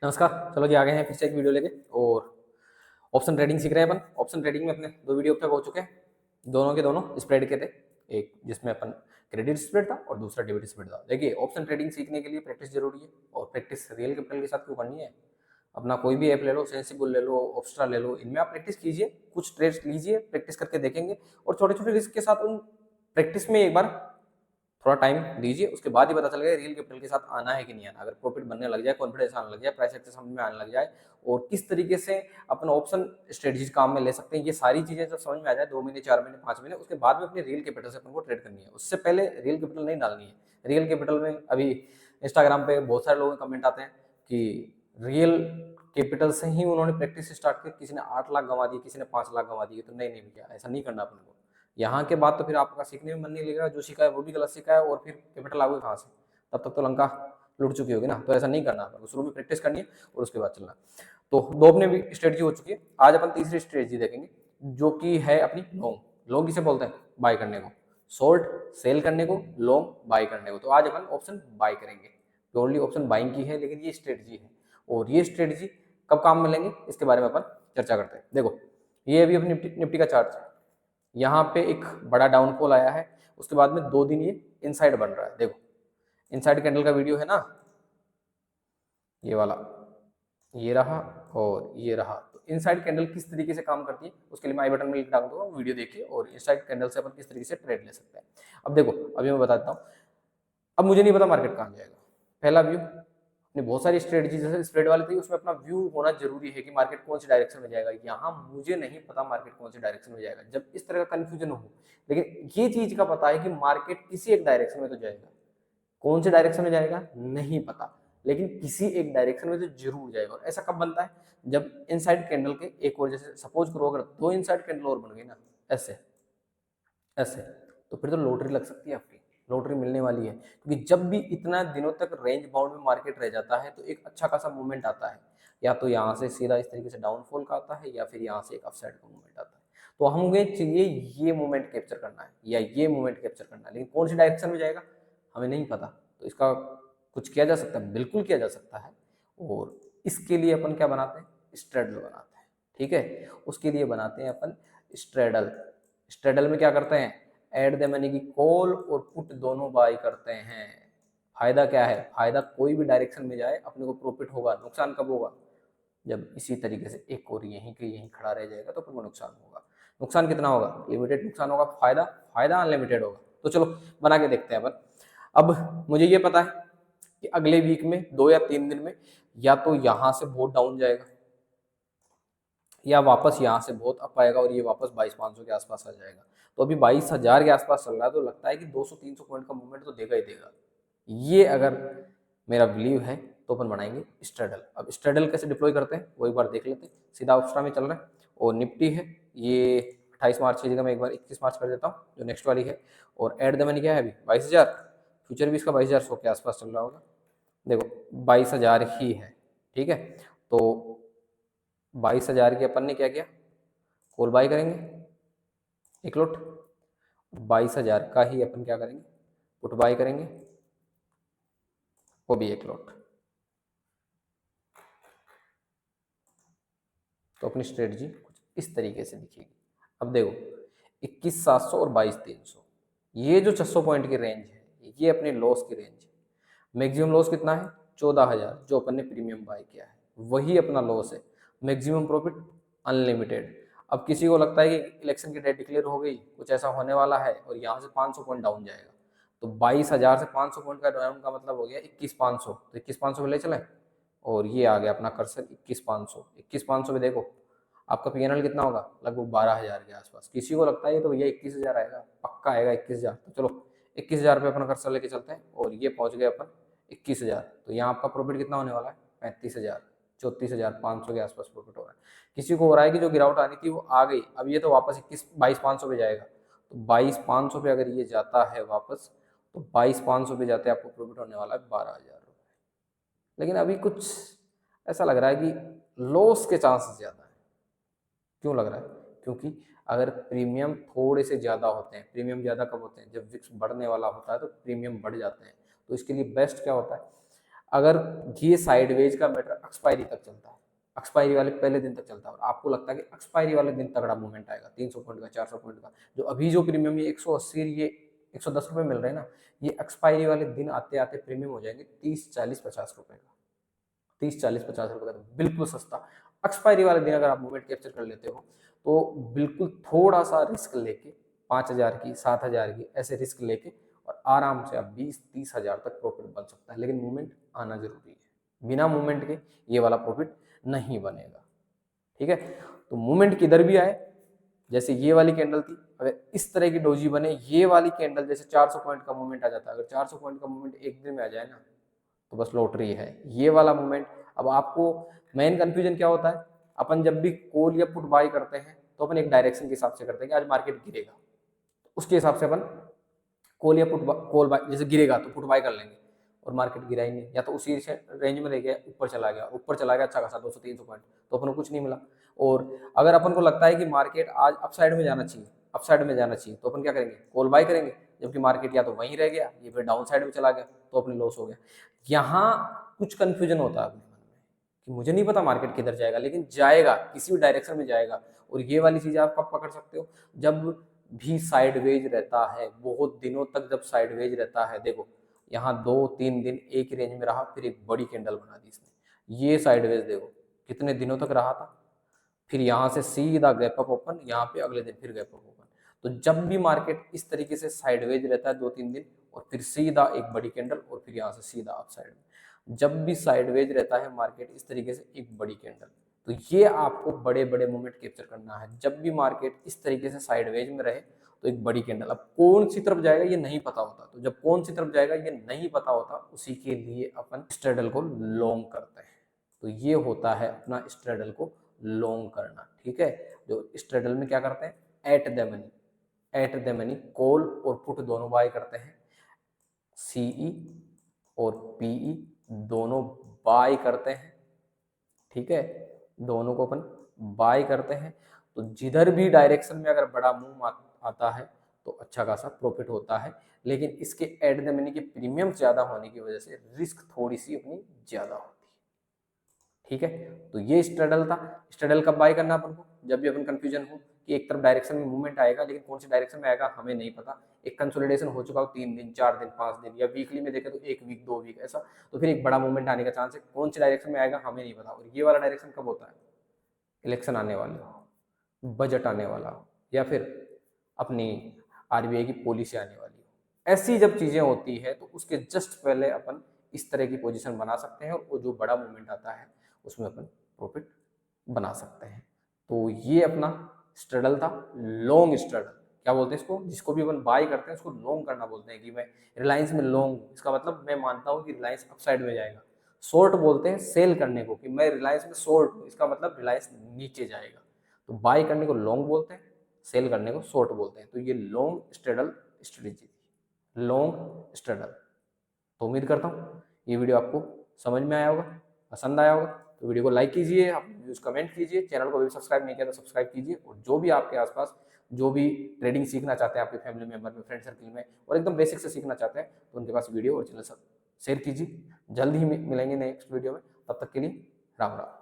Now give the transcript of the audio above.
नमस्कार। चलो जी, आ गए हैं फिर से एक वीडियो लेके और ऑप्शन ट्रेडिंग सीख रहे हैं अपन। ऑप्शन ट्रेडिंग में अपने दो वीडियो अब तक हो चुके हैं, दोनों के दोनों स्प्रेड के थे। एक जिसमें अपन क्रेडिट स्प्रेड था और दूसरा डेबिट स्प्रेड था। देखिए, ऑप्शन ट्रेडिंग सीखने के लिए प्रैक्टिस जरूरी है और प्रैक्टिस रियल कैपिटल के साथ क्यों करनी है। अपना कोई भी ऐप ले लो, सेंसिबल ले लो, ऑप्स्ट्रा ले लो, इनमें आप प्रैक्टिस कीजिए, कुछ ट्रेड्स लीजिए, प्रैक्टिस करके देखेंगे और छोटे छोटे रिस्क के साथ उन प्रैक्टिस में एक बार थोड़ा टाइम दीजिए, उसके बाद ही पता चलेगा रियल कैपिटल के साथ आना है कि नहीं आना। अगर प्रॉफिट बनने लग जाए, कॉन्फिडेंस आने लग जाए, प्राइस एक्सेस समझ में आने लग जाए और किस तरीके से अपन ऑप्शन स्ट्रेटजीज काम में ले सकते हैं, ये सारी चीजें जब समझ में आ जाए 2 महीने 4 महीने 5 महीने, उसके बाद में अपने रियल कैपिटल से अपन को ट्रेड करनी है। उससे पहले रियल कैपिटल नहीं डालनी है। रियल कैपिटल में अभी इंस्टाग्राम पे बहुत सारे लोगों के कमेंट आते हैं कि रियल कैपिटल से ही उन्होंने प्रैक्टिस स्टार्ट की, किसी ने 8 लाख गंवा दिए, किसी ने 5 लाख गंवा दिए। तो नहीं नहीं भैया, ऐसा नहीं करना अपन को। यहाँ के बाद तो फिर आपका सीखने में मन नहीं लगेगा, जो सीखा है वो भी गलत सीखा है और फिर कैपिटल आओगे कहाँ से। तब तक तो लंका लुट चुकी होगी ना। तो ऐसा नहीं करना, अपन शुरू में प्रैक्टिस करनी है और उसके बाद चलना। तो दो अपने भी स्ट्रेटजी हो चुकी है। आज अपन तीसरी स्ट्रेटजी देखेंगे जो कि है अपनी लॉन्ग। लॉन्ग किसे बोलते हैं? बाय करने को। शॉर्ट सेल करने को, लॉन्ग बाय करने को। तो आज अपन ऑप्शन बाय करेंगे, प्योरली ऑप्शन बाइंग की है, लेकिन ये स्ट्रेटजी है और ये स्ट्रेटजी कब काम में लेंगे इसके बारे में अपन चर्चा करते हैं। देखो, ये अभी अपनी निफ्टी का चार्ट है। यहाँ पे एक बड़ा डाउनफॉल आया है, उसके बाद में 2 दिन ये इनसाइड बन रहा है। देखो, इनसाइड कैंडल का वीडियो है ना, ये वाला, ये रहा और ये रहा। तो इनसाइड कैंडल किस तरीके से काम करती है उसके लिए मैं आई बटन में लिंक डाल दूंगा, वीडियो देखिए और इनसाइड कैंडल से अपन किस तरीके से ट्रेड ले सकते हैं। अब देखो, अभी मैं बता देता हूँ। अब मुझे नहीं पता मार्केट कहाँ जाएगा। पहला व्यू, अपनी बहुत सारी स्ट्रेटजी जैसे स्प्रेड वाली थी, उसमें अपना व्यू होना जरूरी है कि मार्केट कौन सी डायरेक्शन में जाएगा। यहाँ मुझे नहीं पता मार्केट कौन सी डायरेक्शन में जाएगा। जब इस तरह का कंफ्यूजन हो, लेकिन ये चीज का पता है कि मार्केट किसी एक डायरेक्शन में तो जाएगा। कौन से डायरेक्शन में जाएगा नहीं पता, लेकिन किसी एक डायरेक्शन में तो जरूर जाएगा। और ऐसा कब बनता है? जब इनसाइड कैंडल के एक और, जैसे सपोज करो अगर 2 इनसाइड कैंडल और बन गई ना, ऐसे ऐसे, तो फिर तो लॉटरी लग सकती है आपकी, लॉटरी मिलने वाली है। क्योंकि जब भी इतना दिनों तक रेंज बाउंड में मार्केट रह जाता है तो एक अच्छा खासा मूवमेंट आता है। या तो यहाँ से सीधा इस तरीके से डाउनफॉल का आता है, या फिर यहाँ से एक अपसाइड का मूवमेंट आता है। तो हमें चाहिए ये मूवमेंट कैप्चर करना है या ये मूवमेंट कैप्चर करना है, लेकिन कौन सी डायरेक्शन में जाएगा हमें नहीं पता। तो इसका कुछ किया जा सकता है, बिल्कुल किया जा सकता है। और इसके लिए अपन क्या बनाते हैं? स्ट्रेडल बनाते हैं। ठीक है, उसके लिए बनाते हैं अपन स्ट्रेडल। स्ट्रेडल में क्या करते हैं? एट द मनी की कॉल और पुट दोनों बाय करते हैं। फायदा क्या है? फायदा कोई भी डायरेक्शन में जाए अपने को प्रॉफिट होगा। नुकसान कब होगा? जब इसी तरीके से एक और यहीं के यहीं खड़ा रह जाएगा तो अपन को नुकसान होगा। नुकसान कितना होगा? लिमिटेड नुकसान होगा। फायदा, फायदा अनलिमिटेड होगा। तो चलो बना के देखते हैं अपन। अब मुझे ये पता है कि अगले वीक में 2 या 3 दिन में या तो यहाँ से बहुत डाउन जाएगा या वापस यहाँ से बहुत अप आएगा और ये वापस 22,500 के आसपास आ जाएगा। तो अभी 22,000 के आसपास चल रहा है, तो लगता है कि 200-300 पॉइंट का मूवमेंट तो देगा ही देगा। ये अगर मेरा बिलीव है तो अपन बनाएंगे स्ट्रेडल। अब स्ट्रेडल कैसे डिप्लॉय करते हैं वो एक बार देख लेते हैं। सीधा ऑप्स्ट्रा में चल रहा है और निफ्टी है ये 28 मार्च की जगह मैं एक बार 21 मार्च कर देता हूँ, जो नेक्स्ट वाली है। और एट द मनी क्या है अभी? 22,000। फ्यूचर भी इसका 22,100 के आसपास चल रहा होगा। देखो 22,000 ही है। ठीक है, तो 22,000 की अपन ने क्या किया? कॉल बाय करेंगे एक लॉट। 22,000 का ही अपन क्या करेंगे? पुट बाय करेंगे, वो भी एक लॉट। तो अपनी स्ट्रेटजी कुछ इस तरीके से दिखेगी। अब देखो 21,700 और 22,300, ये जो 600 पॉइंट की रेंज है ये अपने लॉस की रेंज है। मैक्सिमम लॉस कितना है? 14,000 जो अपन ने प्रीमियम बाय किया है, वही अपना लॉस है। Maximum profit unlimited. अब किसी को लगता है कि इलेक्शन की डेट डिक्लेयर हो गई, कुछ ऐसा होने वाला है और यहाँ से 500 पॉइंट डाउन जाएगा, तो 22,000 से 500 पॉइंट का डाउन का मतलब हो गया 21,500। तो 21,500 पे ले चले और ये आ गया अपना कर्सर 21,500। 21,500 पे देखो आपका पीएनएल कितना होगा? लगभग 12,000 के आसपास। किसी को लगता है ये तो भैया 21,000 आएगा, पक्का आएगा 21,000। तो चलो 21,000 पे अपना कर्सर लेके चलते हैं और ये पहुंच गए अपन 21,000। तो यहाँ आपका प्रॉफिट कितना होने वाला है? 35,000, 34,500 के आसपास प्रॉफिट हो रहा है। किसी को हो रहा है कि जो गिरावट आनी थी वो आ गई, अब ये तो वापस 22,500 पे जाएगा। तो 22,500 पे अगर ये जाता है वापस, तो 22,500 पे जाते आपको प्रॉफिट होने वाला है 12,000 रुपये। लेकिन अभी कुछ ऐसा लग रहा है कि लॉस के चांसेस ज़्यादा है। क्यों लग रहा है? क्योंकि अगर प्रीमियम थोड़े से ज़्यादा होते हैं, प्रीमियम ज़्यादा कब होते हैं? जब विक्स बढ़ने वाला होता है तो प्रीमियम बढ़ जाते हैं। तो इसके लिए बेस्ट क्या होता है? अगर ये साइडवेज का मैटर एक्सपायरी तक चलता है, एक्सपायरी वाले पहले दिन तक चलता है, और आपको लगता है कि एक्सपायरी वाले दिन तगड़ा मूवमेंट आएगा 300 पॉइंट का, 400 पॉइंट का, जो अभी जो प्रीमियम ये 180 ये 110 रुपये मिल रहे हैं ना, ये एक्सपायरी वाले दिन आते आते प्रीमियम हो जाएंगे 30, 40, 50 रुपये का। 30, 40, 50 रुपये का तो बिल्कुल सस्ता। एक्सपायरी वाले दिन अगर आप मूवमेंट कैप्चर कर लेते हो तो बिल्कुल थोड़ा सा रिस्क लेके 5,000 की, 7,000 की ऐसे रिस्क लेके और आराम से आप 20-30 हज़ार तक प्रॉफिट बन सकता है। लेकिन मूवमेंट आना जरूरी है, बिना मूवमेंट के ये वाला प्रॉफिट नहीं बनेगा। ठीक है, तो मूवमेंट किधर भी आए, जैसे ये वाली कैंडल थी, अगर इस तरह की डोजी बने, ये वाली कैंडल जैसे 400 पॉइंट का मूवमेंट आ जाता है, अगर 400 पॉइंट का मूवमेंट एक दिन में आ जाए ना तो बस लॉटरी है ये वाला मूवमेंट। अब आपको मेन कंफ्यूजन क्या होता है, अपन जब भी कॉल या पुट बाय करते हैं तो अपन एक डायरेक्शन के हिसाब से करते हैं कि आज मार्केट गिरेगा, तो उसके हिसाब से अपन कॉल या पुट कॉल बाय, जैसे गिरेगा तो पुट बाय कर लेंगे, और मार्केट गिरा ही नहीं, या तो उसी रेंज में रह गया, ऊपर चला गया, ऊपर चला गया अच्छा खासा 200-300 पॉइंट, तो अपन को कुछ नहीं मिला। और अगर अपन को लगता है कि मार्केट आज अपसाइड में जाना चाहिए, अपसाइड में जाना चाहिए, तो अपन क्या करेंगे, कॉल बाय करेंगे, जबकि मार्केट या तो वहीं रह गया, ये फिर डाउन साइड में चला गया, तो अपने लॉस हो गया। यहाँ कुछ कंफ्यूजन होता है अपने मन में कि मुझे नहीं पता मार्केट किधर जाएगा, लेकिन जाएगा, किसी भी डायरेक्शन में जाएगा। और ये वाली चीज आप कब पकड़ सकते हो, जब भी साइडवेज रहता है, बहुत दिनों तक जब साइडवेज रहता है। देखो यहाँ 2-3 दिन एक ही रेंज में रहा, फिर एक बड़ी कैंडल बना दी इसने, ये साइडवेज देखो कितने दिनों तक रहा था, फिर यहाँ से सीधा गैप अप ओपन, यहाँ पे अगले दिन फिर गैप अप ओपन। तो जब भी मार्केट इस तरीके से साइडवेज रहता है 2-3 दिन, और फिर सीधा एक बड़ी कैंडल, और फिर यहाँ से सीधा अप साइड में, जब भी साइडवेज रहता है मार्केट इस तरीके से एक बड़ी कैंडल, तो ये आपको बड़े बड़े मूवमेंट कैप्चर करना है। जब भी मार्केट इस तरीके से साइडवेज में रहे तो एक बड़ी कैंडल, अब कौन सी तरफ जाएगा ये नहीं पता होता, तो जब कौन सी तरफ जाएगा ये नहीं पता होता, उसी के लिए अपन स्ट्रेडल को लॉन्ग करते हैं। तो ये होता है अपना स्ट्रेडल को लॉन्ग करना। ठीक है, जो स्ट्रेडल में क्या करते हैं, at the money, at the money call और पुट दोनों बाय करते हैं, सीई और पीई दोनों बाय करते हैं। ठीक है, दोनों को अपन बाय करते हैं, तो जिधर भी डायरेक्शन में अगर बड़ा मूव आता है तो अच्छा खासा प्रॉफिट होता है। लेकिन इसके एट द मनी के प्रीमियम ज्यादा होने की वजह से रिस्क थोड़ी सी अपनी ज्यादा होती है। ठीक है, तो ये स्ट्रडल था। स्ट्रडल कब बाय करना अपन को, जब भी अपन कंफ्यूजन हो कि एक तरफ डायरेक्शन में मूवमेंट आएगा, लेकिन कौन सी डायरेक्शन में आएगा हमें नहीं पता, एक कंसोलिडेशन हो चुका हो 3 दिन, 4 दिन, 5 दिन, या वीकली में देखे तो 1 वीक, 2 वीक ऐसा, तो फिर एक बड़ा मूवमेंट आने का चांस है, कौन सी डायरेक्शन में आएगा हमें नहीं पता। और ये वाला डायरेक्शन कब होता है, इलेक्शन आने वाले हो, बजट आने वाला हो, या फिर अपनी आरबीआई की पॉलिसी आने वाली हो, ऐसी जब चीजें होती है तो उसके जस्ट पहले अपन इस तरह की पोजीशन बना सकते हैं, और जो बड़ा मूवमेंट आता है उसमें अपन प्रॉफिट बना सकते हैं। तो ये अपना स्ट्रडल था, लॉन्ग स्ट्रडल क्या बोलते हैं इसको, जिसको भी अपन बाय करते हैं उसको लॉन्ग करना बोलते हैं। कि मैं रिलायंस में लॉन्ग, इसका मतलब मैं मानता हूँ कि रिलायंस अपसाइड में जाएगा। शॉर्ट बोलते हैं सेल करने को, कि मैं रिलायंस में शॉर्ट हूँ, इसका मतलब रिलायंस नीचे जाएगा। तो बाय करने को लॉन्ग बोलते हैं, सेल करने को शॉर्ट बोलते हैं। तो ये लॉन्ग स्ट्रडल स्ट्रेटेजी थी, लॉन्ग स्ट्रडल। तो उम्मीद करता हूँ ये वीडियो आपको समझ में आया होगा, पसंद आया होगा। तो वीडियो को लाइक कीजिए, आप व्यूज कमेंट कीजिए, चैनल को भी सब्सक्राइब नहीं किया तो सब्सक्राइब कीजिए। और जो भी आपके आसपास जो भी ट्रेडिंग सीखना चाहते हैं, आपके फैमिली मेंबर में, फ्रेंड सर्कल में, और एकदम बेसिक से सीखना चाहते हैं, तो उनके पास वीडियो और चैनल सब शेयर कीजिए। जल्द ही मिलेंगे नेक्स्ट वीडियो में, तब तक के लिए राम राम।